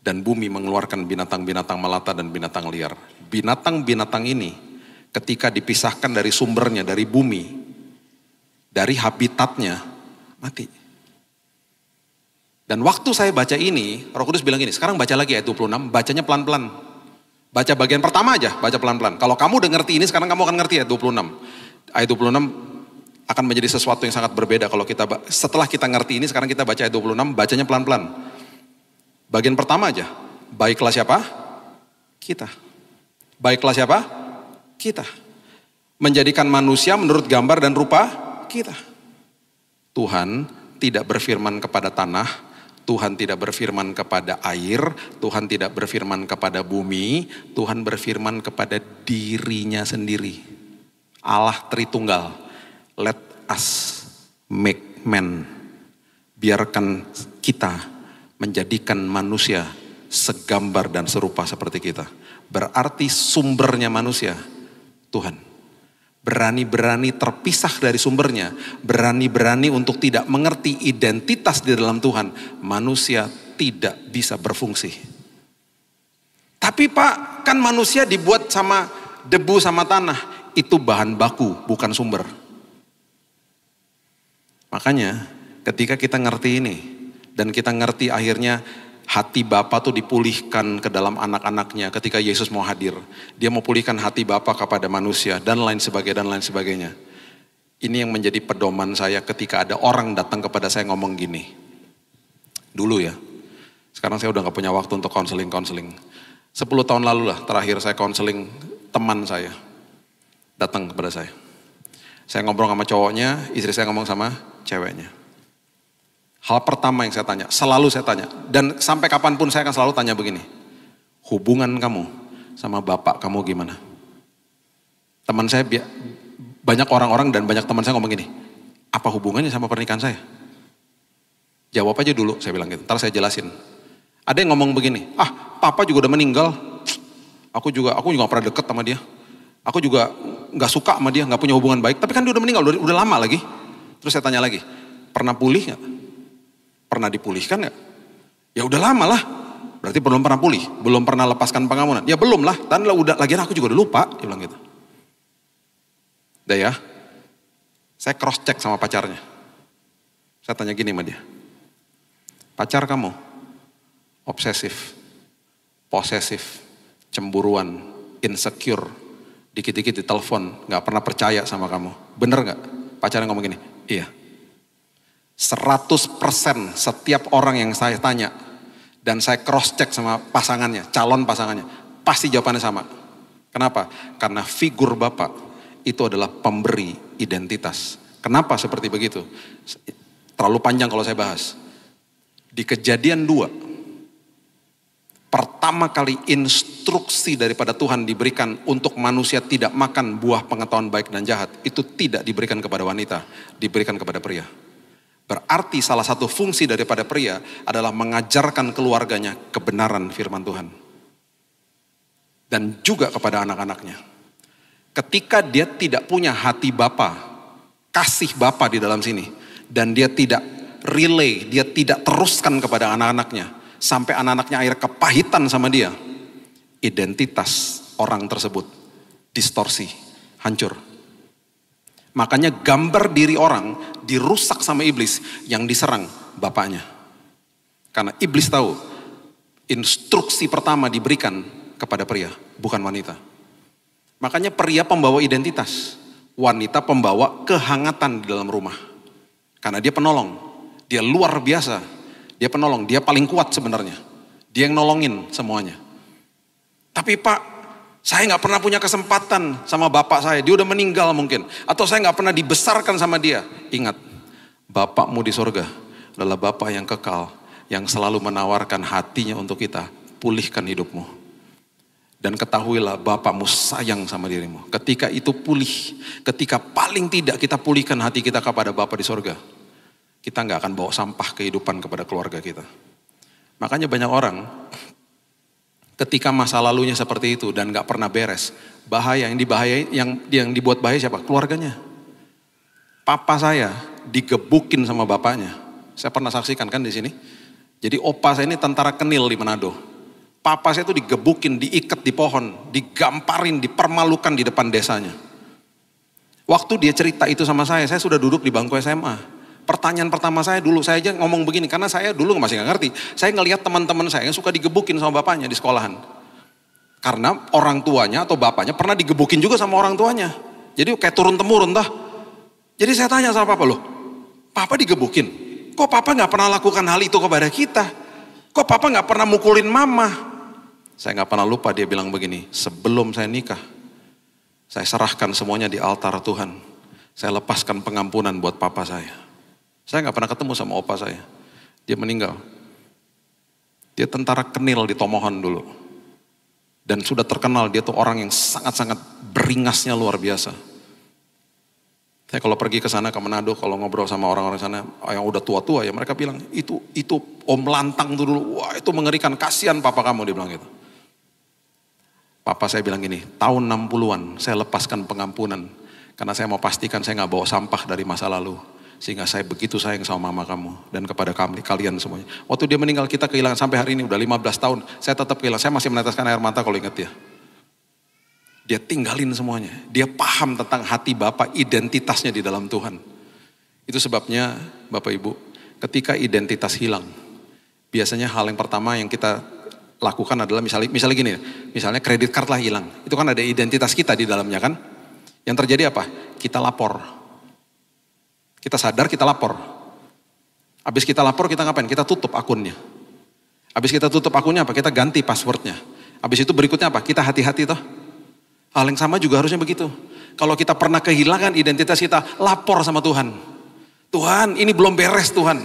Dan bumi mengeluarkan binatang-binatang melata dan binatang liar. Binatang-binatang ini ketika dipisahkan dari sumbernya, dari bumi, dari habitatnya, mati. Dan waktu saya baca ini, Roh Kudus bilang gini, sekarang baca lagi ayat 26, bacanya pelan-pelan. Baca bagian pertama aja, baca pelan-pelan. Kalau kamu udah ngerti ini, sekarang kamu akan ngerti ayat 26. Ayat 26 akan menjadi sesuatu yang sangat berbeda kalau kita, setelah kita ngerti ini, sekarang kita baca ayat 26, bacanya pelan-pelan. Bagian pertama aja, baiklah siapa? Kita. Baiklah siapa? Kita. Menjadikan manusia menurut gambar dan rupa kita. Tuhan tidak berfirman kepada tanah, Tuhan tidak berfirman kepada air, Tuhan tidak berfirman kepada bumi, Tuhan berfirman kepada dirinya sendiri. Allah Tritunggal. Let us make man. Biarkan kita menjadikan manusia segambar dan serupa seperti kita. Berarti sumbernya manusia, Tuhan. Berani-berani terpisah dari sumbernya. Berani-berani untuk tidak mengerti identitas di dalam Tuhan. Manusia tidak bisa berfungsi. Tapi Pak, kan manusia dibuat sama debu sama tanah. Itu bahan baku, bukan sumber. Makanya ketika kita ngerti ini. Dan kita ngerti akhirnya hati Bapa tuh dipulihkan ke dalam anak-anaknya ketika Yesus mau hadir. Dia mau pulihkan hati Bapa kepada manusia dan lain sebagainya. Ini yang menjadi pedoman saya ketika ada orang datang kepada saya ngomong gini. Dulu ya, sekarang saya udah gak punya waktu untuk konseling. 10 tahun lalu lah terakhir saya konseling teman saya. Datang kepada saya. Saya ngobrol sama cowoknya, istri saya ngomong sama ceweknya. Hal pertama yang saya tanya, selalu saya tanya, dan sampai kapanpun saya akan selalu tanya begini. Hubungan kamu sama bapak kamu gimana? Teman saya, banyak orang-orang dan banyak teman saya ngomong gini, apa hubungannya sama pernikahan saya? Jawab aja dulu, saya bilang gitu, ntar saya jelasin. Ada yang ngomong begini, papa juga udah meninggal, aku juga gak pernah deket sama dia. Aku juga gak suka sama dia, gak punya hubungan baik, tapi kan dia udah meninggal, udah lama lagi. Terus saya tanya lagi, pernah pulih gak? Pernah dipulihkan gak? Ya udah lama lah. Berarti belum pernah pulih. Belum pernah lepaskan pengamunan. Ya belum lah. Dan udah, lagian aku juga udah lupa. Dia bilang gitu. Udah ya. Saya cross check sama pacarnya. Saya tanya gini sama dia. Pacar kamu obsesif, posesif, cemburuan, insecure, dikit-dikit ditelepon, gak pernah percaya sama kamu. Bener gak? Pacarnya ngomong gini, iya. 100% setiap orang yang saya tanya dan saya cross check sama pasangannya, calon pasangannya, pasti jawabannya sama. Kenapa? Karena figur Bapak itu adalah pemberi identitas. Kenapa seperti begitu? Terlalu panjang kalau saya bahas. Di Kejadian 2, pertama kali instruksi daripada Tuhan diberikan untuk manusia tidak makan buah pengetahuan baik dan jahat, itu tidak diberikan kepada wanita, diberikan kepada pria. Berarti salah satu fungsi daripada pria adalah mengajarkan keluarganya kebenaran firman Tuhan. Dan juga kepada anak-anaknya. Ketika dia tidak punya hati Bapa, kasih Bapa di dalam sini. Dan dia tidak relay, dia tidak teruskan kepada anak-anaknya. Sampai anak-anaknya akhirnya kepahitan sama dia. Identitas orang tersebut distorsi, hancur. Makanya gambar diri orang dirusak sama iblis yang diserang bapaknya. Karena iblis tahu instruksi pertama diberikan kepada pria, bukan wanita. Makanya pria pembawa identitas, wanita pembawa kehangatan di dalam rumah. Karena dia penolong, dia luar biasa, dia penolong, dia paling kuat sebenarnya. Dia yang nolongin semuanya. Tapi Pak, Saya nggak pernah punya kesempatan sama bapak saya, dia udah meninggal mungkin. Atau saya nggak pernah dibesarkan sama dia. Ingat, Bapakmu di sorga adalah Bapak yang kekal, yang selalu menawarkan hatinya untuk kita, pulihkan hidupmu. Dan ketahuilah Bapakmu sayang sama dirimu. Ketika itu pulih, ketika paling tidak kita pulihkan hati kita kepada Bapa di sorga, kita nggak akan bawa sampah kehidupan kepada keluarga kita. Makanya banyak orang ketika masa lalunya seperti itu dan nggak pernah beres, bahaya yang dibuat bahaya siapa? Keluarganya. Papa saya digebukin sama bapaknya. Saya pernah saksikan kan di sini. Jadi opa saya ini tentara kenil di Manado. Papa saya itu digebukin, diikat di pohon, digamparin, dipermalukan di depan desanya. Waktu dia cerita itu sama saya sudah duduk di bangku SMA. Pertanyaan pertama saya dulu, saya aja ngomong begini, karena saya dulu masih gak ngerti. Saya ngelihat teman-teman saya yang suka digebukin sama bapaknya di sekolahan. Karena orang tuanya atau bapaknya pernah digebukin juga sama orang tuanya. Jadi kayak turun-temurun toh. Jadi saya tanya sama papa, loh, papa digebukin? Kok papa gak pernah lakukan hal itu kepada kita? Kok papa gak pernah mukulin mama? Saya gak pernah lupa dia bilang begini, sebelum saya nikah, saya serahkan semuanya di altar Tuhan. Saya lepaskan pengampunan buat papa saya. Saya gak pernah ketemu sama opa saya. Dia meninggal. Dia tentara kenil di Tomohon dulu. Dan sudah terkenal dia tuh orang yang sangat-sangat beringasnya luar biasa. Saya kalau pergi ke sana ke Manado, kalau ngobrol sama orang-orang sana yang udah tua-tua ya, mereka bilang itu Om Lantang tuh dulu, wah itu mengerikan, kasihan papa kamu, dia bilang gitu. Papa saya bilang gini, tahun 60-an saya lepaskan pengampunan karena saya mau pastikan saya gak bawa sampah dari masa lalu. Sehingga saya begitu sayang sama mama kamu dan kepada kalian semuanya. Waktu dia meninggal kita kehilangan sampai hari ini udah 15 tahun. Saya tetap kehilangan, saya masih meneteskan air mata kalau ingat dia. Dia tinggalin semuanya. Dia paham tentang hati Bapak, identitasnya di dalam Tuhan. Itu sebabnya Bapak Ibu, ketika identitas hilang, biasanya hal yang pertama yang kita lakukan adalah misalnya gini, misalnya kredit card lah hilang. Itu kan ada identitas kita di dalamnya kan. Yang terjadi apa? Kita lapor. Kita sadar, kita lapor. Habis kita lapor, kita ngapain? Kita tutup akunnya. Habis kita tutup akunnya apa? Kita ganti passwordnya. Habis itu berikutnya apa? Kita hati-hati toh. Hal yang sama juga harusnya begitu. Kalau kita pernah kehilangan identitas kita, lapor sama Tuhan. Tuhan, ini belum beres Tuhan.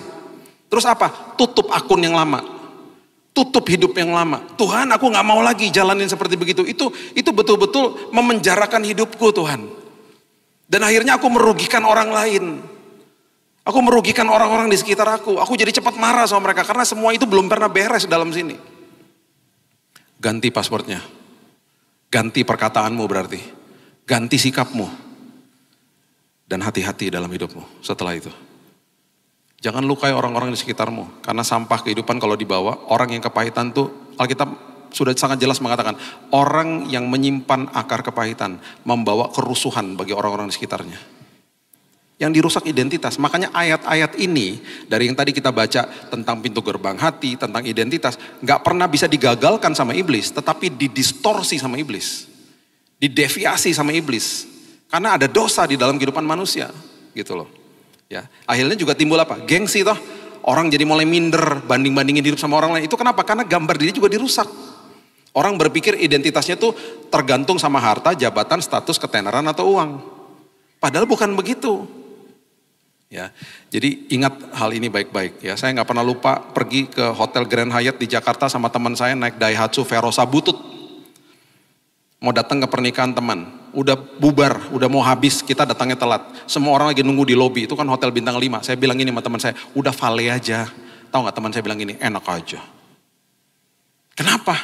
Terus apa? Tutup akun yang lama. Tutup hidup yang lama. Tuhan, aku gak mau lagi jalanin seperti begitu. Itu betul-betul memenjarakan hidupku Tuhan. Dan akhirnya aku merugikan orang lain. Aku merugikan orang-orang di sekitar aku. Aku jadi cepat marah sama mereka karena semua itu belum pernah beres dalam sini. Ganti passwordnya. Ganti perkataanmu berarti. Ganti sikapmu. Dan hati-hati dalam hidupmu setelah itu. Jangan lukai orang-orang di sekitarmu. Karena sampah kehidupan kalau dibawa, orang yang kepahitan tuh, Alkitab sudah sangat jelas mengatakan, orang yang menyimpan akar kepahitan membawa kerusuhan bagi orang-orang di sekitarnya. Yang dirusak identitas. Makanya ayat-ayat ini dari yang tadi kita baca tentang pintu gerbang hati, tentang identitas, gak pernah bisa digagalkan sama iblis, tetapi didistorsi sama iblis. Dideviasi sama iblis. Karena ada dosa di dalam kehidupan manusia, gitu loh. Ya, akhirnya juga timbul apa? Gengsi toh. Orang jadi mulai minder, banding-bandingin hidup sama orang lain. Itu kenapa? Karena gambar diri juga dirusak. Orang berpikir identitasnya tuh tergantung sama harta, jabatan, status, ketenaran atau uang. Padahal bukan begitu. Ya, jadi ingat hal ini baik-baik ya. Saya nggak pernah lupa pergi ke Hotel Grand Hyatt di Jakarta sama teman saya naik Daihatsu Verosa butut. Mau datang ke pernikahan teman. Udah bubar, udah mau habis, kita datangnya telat. Semua orang lagi nunggu di lobi, itu kan hotel bintang 5. Saya bilang gini sama teman saya, udah vale aja. Tahu nggak teman saya bilang gini, enak aja. Kenapa?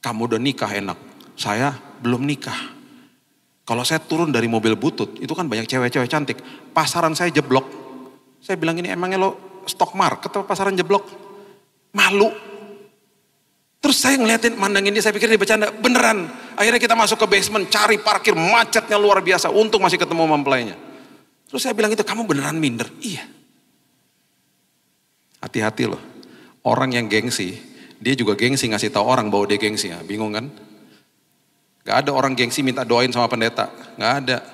Kamu udah nikah enak, saya belum nikah. Kalau saya turun dari mobil butut, itu kan banyak cewek-cewek cantik. Pasaran saya jeblok. Saya bilang ini emangnya lo stock market atau pasaran jeblok? Malu. Terus saya ngeliatin, mandangin dia, saya pikir dia bercanda. Beneran. Akhirnya kita masuk ke basement, cari parkir, macetnya luar biasa. Untung masih ketemu mempelainya. Terus saya bilang itu, kamu beneran minder? Iya. Hati-hati loh. Orang yang gengsi, dia juga gengsi ngasih tahu orang bahwa dia gengsi. Ya, bingung kan? Gak ada orang gengsi minta doain sama pendeta. Gak ada.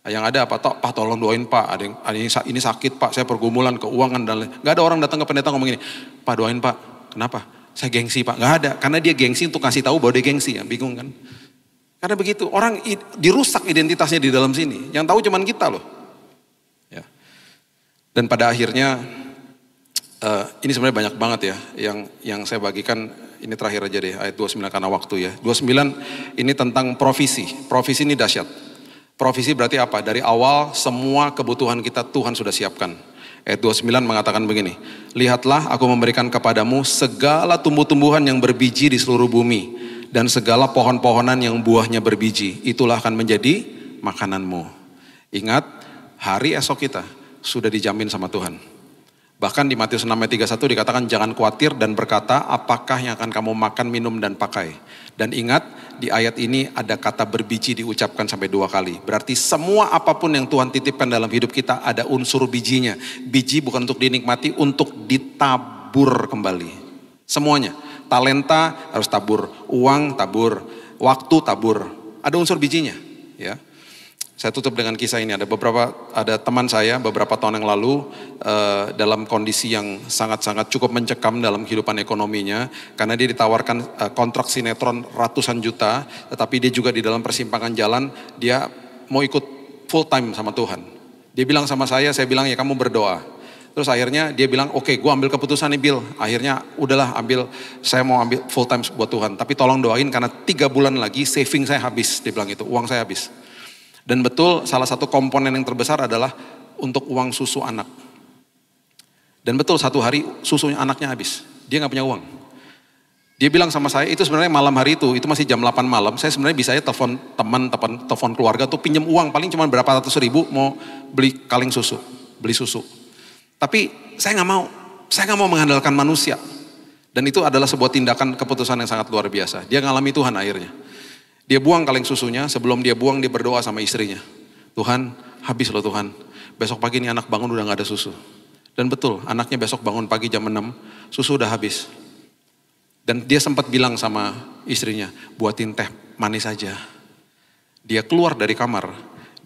Yang ada apa? Pak tolong doain Pak. Ada yang ini sakit Pak. Saya pergumulan keuangan dan lain. Gak ada orang datang ke pendeta ngomong gini. Pak doain Pak. Kenapa? Saya gengsi Pak. Gak ada. Karena dia gengsi untuk ngasih tahu bahwa dia gengsi. Ya, bingung kan? Karena begitu, orang dirusak identitasnya di dalam sini. Yang tahu cuman kita loh. Ya. Dan pada akhirnya, ini sebenarnya banyak banget ya, yang saya bagikan, ini terakhir aja deh, ayat 29 karena waktu ya. 29 ini tentang provisi. Provisi ini dahsyat. Provisi berarti apa? Dari awal semua kebutuhan kita Tuhan sudah siapkan. Ayat 29 mengatakan begini, lihatlah aku memberikan kepadamu segala tumbuh-tumbuhan yang berbiji di seluruh bumi, dan segala pohon-pohonan yang buahnya berbiji, itulah akan menjadi makananmu. Ingat, hari esok kita sudah dijamin sama Tuhan. Bahkan di Matius 6 ayat 31 dikatakan jangan khawatir dan berkata apakah yang akan kamu makan, minum, dan pakai. Dan ingat di ayat ini ada kata berbiji diucapkan sampai 2 kali. Berarti semua apapun yang Tuhan titipkan dalam hidup kita ada unsur bijinya. Biji bukan untuk dinikmati, untuk ditabur kembali. Semuanya. Talenta harus tabur, uang tabur, waktu tabur. Ada unsur bijinya. Ya. Saya tutup dengan kisah ini. Ada teman saya beberapa tahun yang lalu dalam kondisi yang sangat-sangat cukup mencekam dalam kehidupan ekonominya, karena dia ditawarkan kontrak sinetron ratusan juta, tetapi dia juga di dalam persimpangan jalan dia mau ikut full time sama Tuhan. Dia bilang sama saya bilang ya kamu berdoa. Terus akhirnya dia bilang oke, gue ambil keputusan nih Bill. Akhirnya udahlah saya mau ambil full time buat Tuhan. Tapi tolong doain karena 3 bulan lagi saving saya habis, dia bilang itu, uang saya habis. Dan betul salah satu komponen yang terbesar adalah untuk uang susu anak. Dan betul satu hari susunya anaknya habis. Dia gak punya uang. Dia bilang sama saya, itu sebenarnya malam hari itu masih jam 8 malam. Saya sebenarnya bisa ya telepon teman, telepon keluarga tuh pinjam uang. Paling cuma berapa ratus ribu mau beli kaleng susu, beli susu. Tapi saya gak mau mengandalkan manusia. Dan itu adalah sebuah tindakan keputusan yang sangat luar biasa. Dia ngalami Tuhan akhirnya. Dia buang kaleng susunya, sebelum dia buang dia berdoa sama istrinya. Tuhan, habis loh Tuhan. Besok pagi ini anak bangun udah gak ada susu. Dan betul, anaknya besok bangun pagi jam 6, susu udah habis. Dan dia sempat bilang sama istrinya, buatin teh manis aja. Dia keluar dari kamar,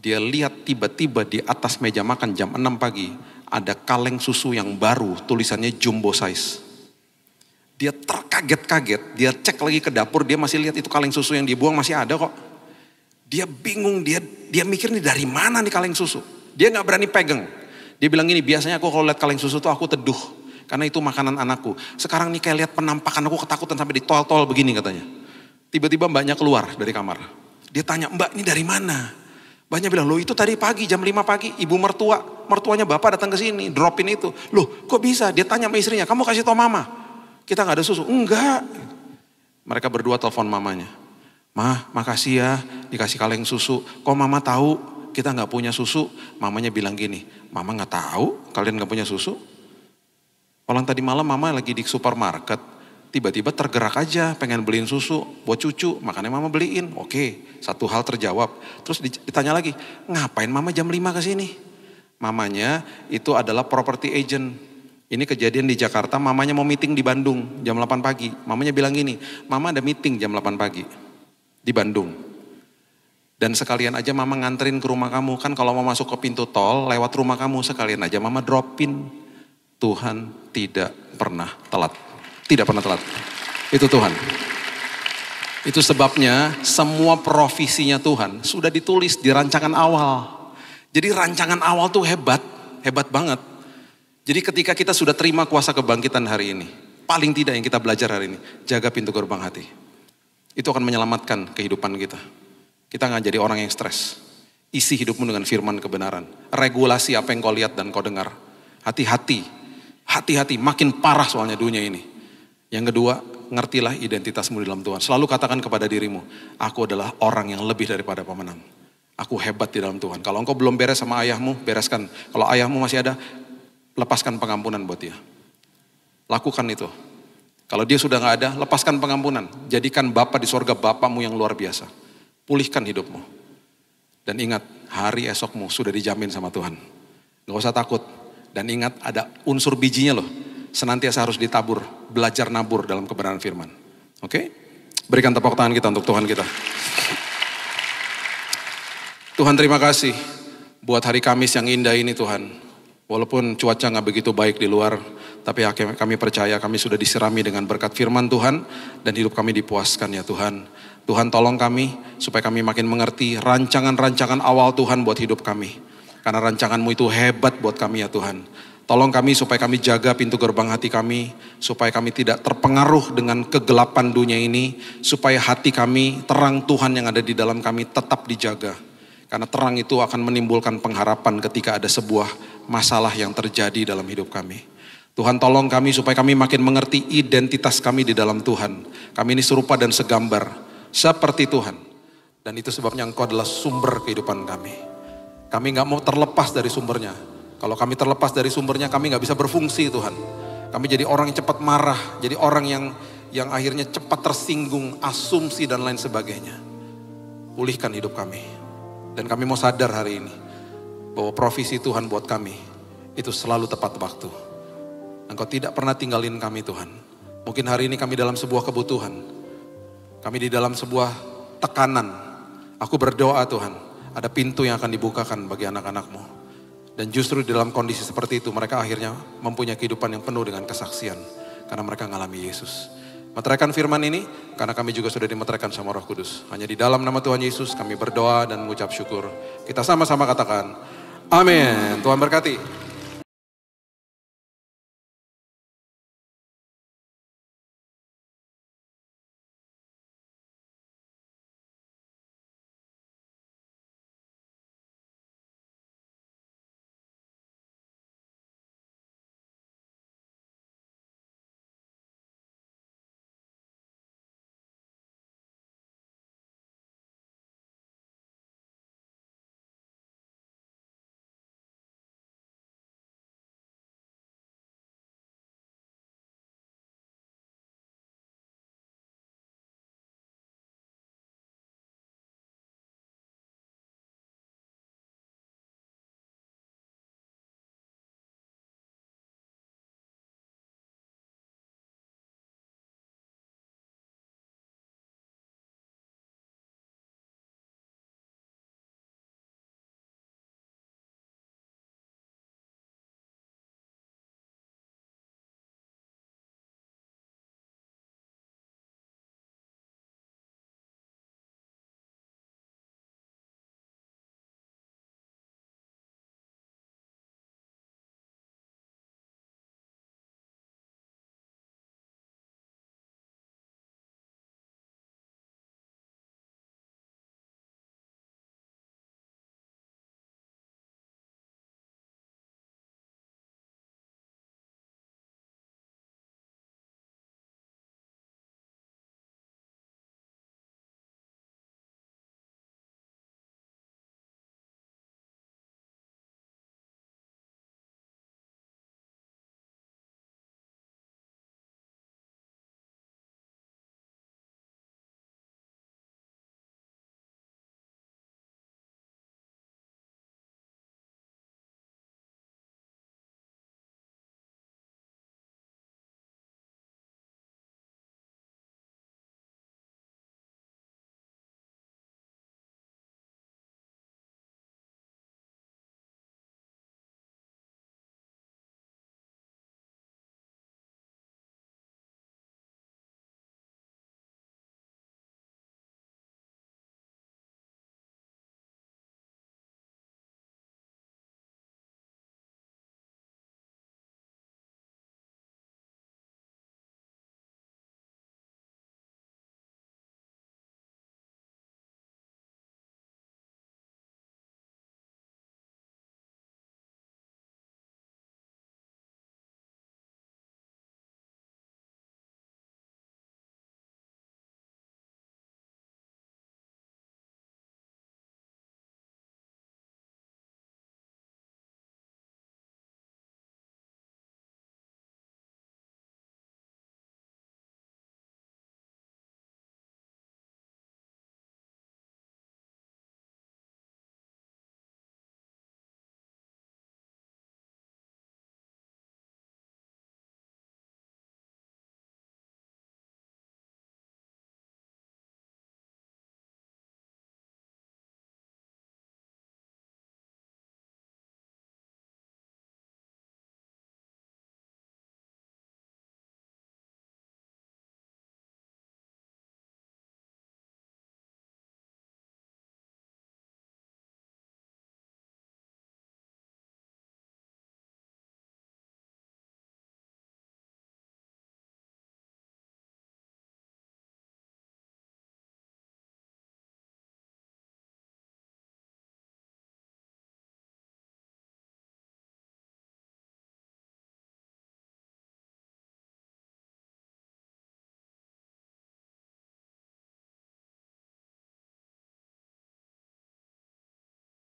dia lihat tiba-tiba di atas meja makan jam 6 pagi, ada kaleng susu yang baru, tulisannya jumbo size. Dia terkaget-kaget, dia cek lagi ke dapur, dia masih lihat itu kaleng susu yang dibuang masih ada kok. Dia bingung, dia mikir nih dari mana nih kaleng susu. Dia gak berani pegang. Dia bilang gini, biasanya aku kalau lihat kaleng susu tuh aku teduh. Karena itu makanan anakku. Sekarang nih kayak lihat penampakan aku ketakutan sampai ditol-tol begini katanya. Tiba-tiba mbaknya keluar dari kamar. Dia tanya, mbak ini dari mana? Mbaknya bilang, loh itu tadi pagi jam 5 pagi ibu mertuanya bapak datang ke sini, dropin itu. Loh kok bisa? Dia tanya sama istrinya, kamu kasih tau mama. Kita gak ada susu. Enggak. Mereka berdua telepon mamanya. Mah, makasih ya dikasih kaleng susu. Kok mama tahu kita gak punya susu? Mamanya bilang gini, mama gak tahu kalian gak punya susu? Orang tadi malam mama lagi di supermarket. Tiba-tiba tergerak aja pengen beliin susu buat cucu. Makanya mama beliin. Oke, satu hal terjawab. Terus ditanya lagi, ngapain mama jam 5 ke sini? Mamanya itu adalah property agent. Ini kejadian di Jakarta, mamanya mau meeting di Bandung jam 8 pagi. Mamanya bilang gini, mama ada meeting jam 8 pagi di Bandung. Dan sekalian aja mama nganterin ke rumah kamu. Kan kalau mau masuk ke pintu tol, lewat rumah kamu sekalian aja mama dropin. Tuhan tidak pernah telat. Tidak pernah telat. Itu Tuhan. Itu sebabnya semua provisinya Tuhan sudah ditulis di rancangan awal. Jadi rancangan awal tuh hebat banget. Jadi ketika kita sudah terima kuasa kebangkitan hari ini, paling tidak yang kita belajar hari ini, jaga pintu gerbang hati. Itu akan menyelamatkan kehidupan kita. Kita gak jadi orang yang stres. Isi hidupmu dengan firman kebenaran. Regulasi apa yang kau lihat dan kau dengar. Hati-hati, makin parah soalnya dunia ini. Yang kedua, ngertilah identitasmu di dalam Tuhan. Selalu katakan kepada dirimu, aku adalah orang yang lebih daripada pemenang. Aku hebat di dalam Tuhan. Kalau engkau belum beres sama ayahmu, bereskan. Kalau ayahmu masih ada, lepaskan pengampunan buat dia. Lakukan itu. Kalau dia sudah gak ada, lepaskan pengampunan. Jadikan Bapa di sorga Bapamu yang luar biasa. Pulihkan hidupmu. Dan ingat, hari esokmu sudah dijamin sama Tuhan. Gak usah takut. Dan ingat, ada unsur bijinya loh. Senantiasa harus ditabur, belajar nabur dalam kebenaran firman. Oke? Berikan tepuk tangan kita untuk Tuhan kita. Tuhan terima kasih buat hari Kamis yang indah ini Tuhan. Walaupun cuaca nggak begitu baik di luar, tapi kami percaya kami sudah disirami dengan berkat firman Tuhan dan hidup kami dipuaskan ya Tuhan. Tuhan tolong kami supaya kami makin mengerti rancangan-rancangan awal Tuhan buat hidup kami. Karena rancangan-Mu itu hebat buat kami ya Tuhan. Tolong kami supaya kami jaga pintu gerbang hati kami, supaya kami tidak terpengaruh dengan kegelapan dunia ini, supaya hati kami, terang Tuhan yang ada di dalam kami tetap dijaga. Karena terang itu akan menimbulkan pengharapan ketika ada sebuah masalah yang terjadi dalam hidup kami. Tuhan tolong kami supaya kami makin mengerti identitas kami di dalam Tuhan. Kami ini serupa dan segambar seperti Tuhan. Dan itu sebabnya Engkau adalah sumber kehidupan kami. Kami gak mau terlepas dari sumbernya. Kalau kami terlepas dari sumbernya, kami gak bisa berfungsi Tuhan. Kami jadi orang yang cepat marah, jadi orang yang akhirnya cepat tersinggung, asumsi dan lain sebagainya. Pulihkan hidup kami. Dan kami mau sadar hari ini, bahwa provisi Tuhan buat kami, itu selalu tepat waktu. Engkau tidak pernah tinggalin kami Tuhan. Mungkin hari ini kami dalam sebuah kebutuhan. Kami di dalam sebuah tekanan. Aku berdoa Tuhan, ada pintu yang akan dibukakan bagi anak-anak-Mu. Dan justru di dalam kondisi seperti itu mereka akhirnya mempunyai kehidupan yang penuh dengan kesaksian. Karena mereka mengalami Yesus. Meteraikan firman ini karena kami juga sudah dimeteraikan sama Roh Kudus. Hanya di dalam nama Tuhan Yesus kami berdoa dan mengucap syukur. Kita sama-sama katakan, amin. Tuhan berkati.